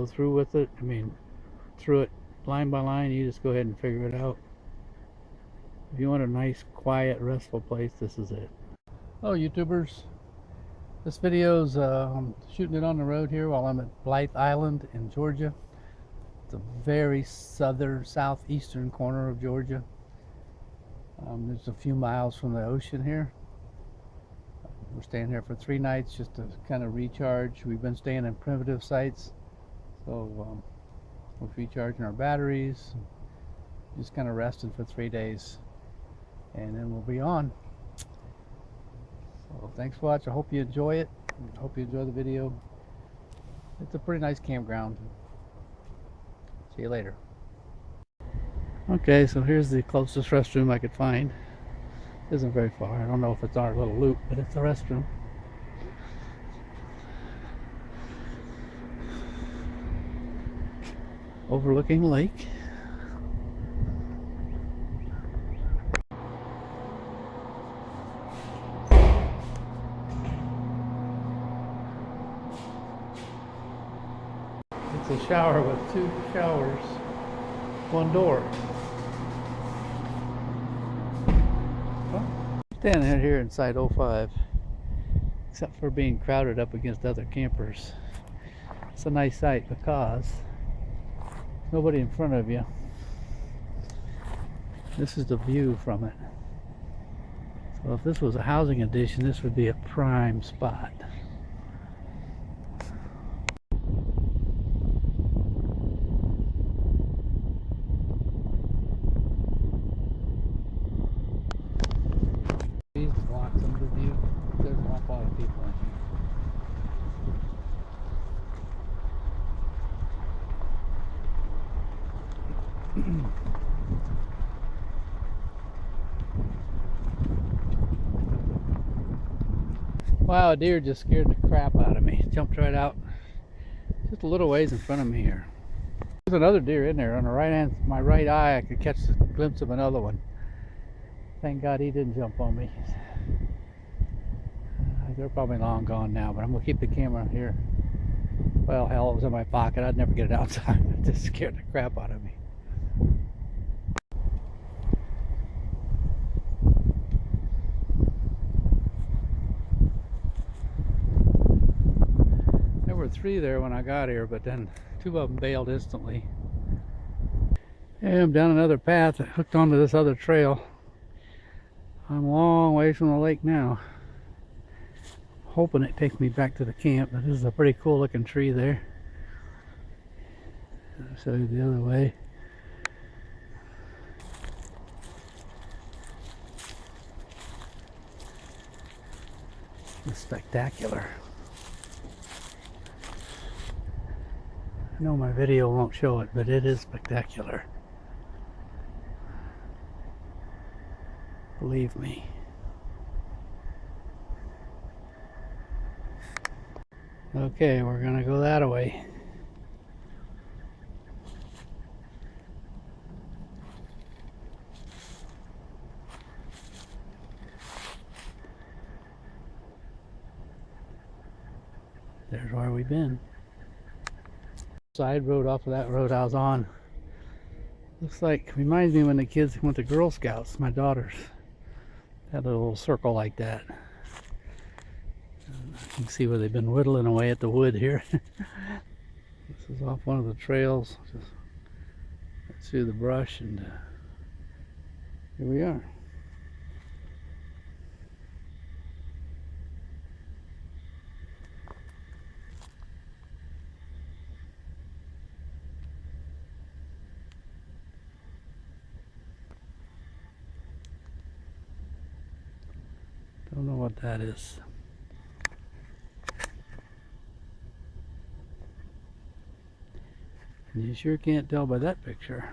Go through with it. I mean, through it line by line. You just go ahead and figure it out. If you want a nice, quiet, restful place, this is it. Oh, YouTubers. This video's I'm shooting it on the road here while I'm at Blythe Island in Georgia. It's a very southeastern corner of Georgia. It's a few miles from the ocean here. We're staying here for 3 nights just to kind of recharge. We've been staying in primitive sites, so we're recharging our batteries, just kind of resting for 3 days, and then we'll be on. So thanks for watching. I hope you enjoy it. I hope you enjoy the video. It's a pretty nice campground. See you later. Okay, so here's the closest restroom I could find. It isn't very far. I don't know if it's our little loop, but it's a restroom. Overlooking lake. It's a shower with 2 showers, 1 door. Standing here inside 05, except for being crowded up against other campers. It's a nice sight because there's nobody in front of you. This is the view from it. So if this was a housing addition, this would be a prime spot. These block some of the view. There's an awful lot of people in here. Wow, a deer just scared the crap out of me. Jumped right out just a little ways in front of me here. There's another deer in there on the right hand, my right eye. I could catch a glimpse of another one. Thank God he didn't jump on me. They're probably long gone now, but I'm gonna keep the camera here. Well, hell, it was in my pocket. I'd never get it outside. It just scared the crap out of me. There were 3 there when I got here, but then 2 of them bailed instantly. And I'm down another path, hooked onto this other trail. I'm a long ways from the lake now. Hoping it takes me back to the camp, but this is a pretty cool looking tree there. I'll show you the other way. It's spectacular. I know my video won't show it, but it is spectacular. Believe me. Okay, we're gonna go that way. There's where we've been. Side road off of that road I was on. Looks like, reminds me when the kids went to Girl Scouts, my daughters had a little circle like that. You can see where they've been whittling away at the wood here. This is off one of the trails, just through the brush, and here we are. Don't know what that is. And you sure can't tell by that picture.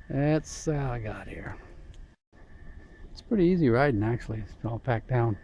That's how I got here. It's pretty easy riding, actually. It's all packed down.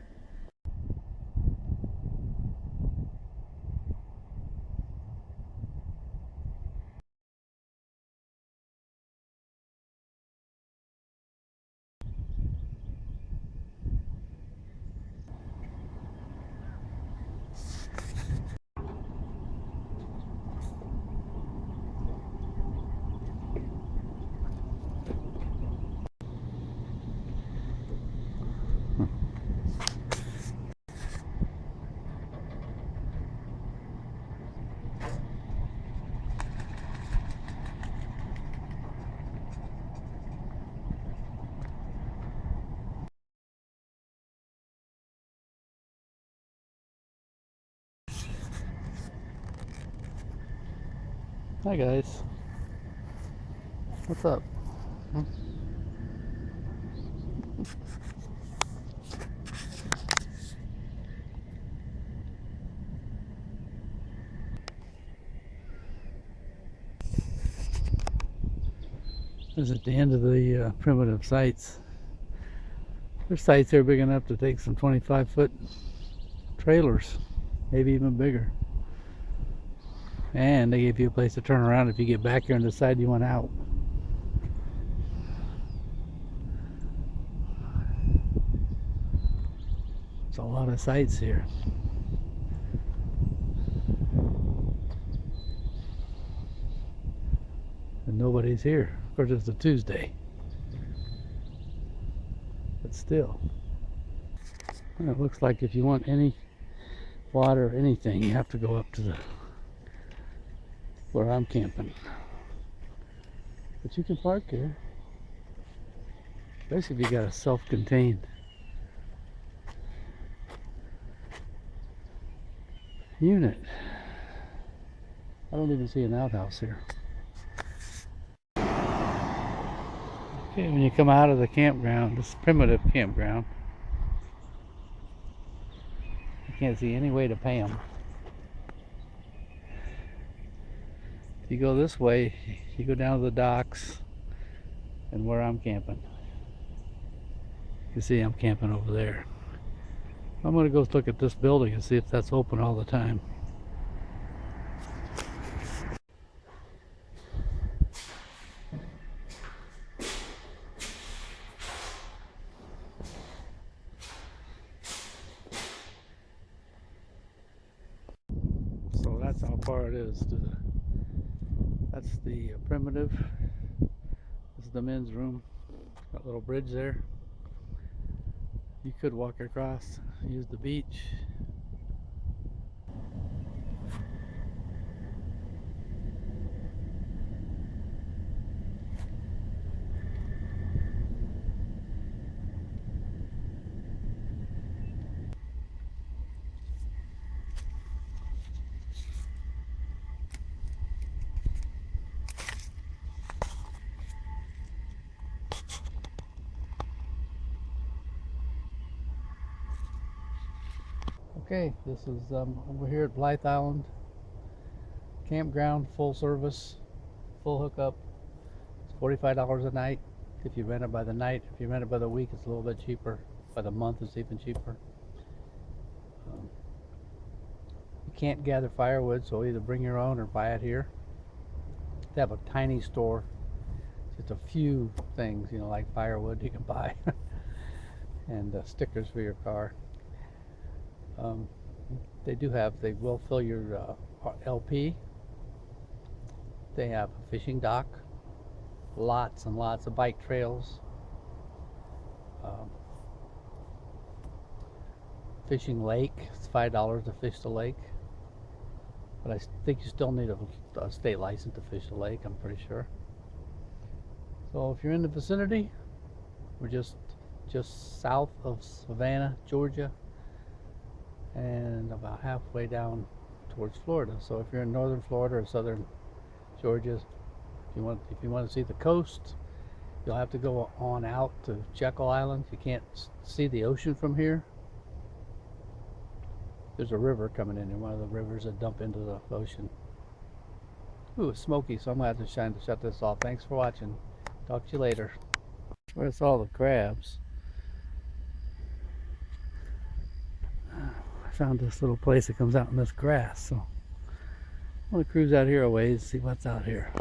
Hi guys. What's up? Hmm? This is at the end of the primitive sites. There's sites here big enough to take some 25-foot trailers, maybe even bigger. And they give you a place to turn around if you get back here and decide you want out. There's a lot of sites here. And nobody's here. Of course, it's a Tuesday. But still. And it looks like if you want any water or anything, you have to go up to the where I'm camping. But you can park here. Especially if you got a self-contained unit. I don't even see an outhouse here. Okay, when you come out of the campground, this primitive campground, you can't see any way to pay them. If you go this way, you go down to the docks and where I'm camping. You see I'm camping over there. I'm going to go look at this building and see if that's open all the time. So that's how far it is to the, that's the primitive. This is the men's room. Got a little bridge there. You could walk across, use the beach. Okay, this is over here at Blythe Island. Campground, full service, full hookup. It's $45 a night if you rent it by the night. If you rent it by the week, it's a little bit cheaper. By the month, it's even cheaper. You can't gather firewood, so either bring your own or buy it here. They have a tiny store. Just a few things, you know, like firewood you can buy. And stickers for your car. They will fill your LP. They have a fishing dock, lots and lots of bike trails, fishing lake. It's $5 to fish the lake, but I think you still need a state license to fish the lake, I'm pretty sure. So if you're in the vicinity, we're just south of Savannah, Georgia, and about halfway down towards Florida. So if you're in northern Florida or southern Georgia, if you want to see the coast, you'll have to go on out to Jekyll Island. You can't see the ocean from here. There's a river coming in, one of the rivers that dump into the ocean. Ooh, it's smoky, so I'm gonna have to shut this off. Thanks for watching. Talk to you later. Where's all the crabs? I found this little place that comes out in this grass, so I'm gonna cruise out here a ways, see what's out here.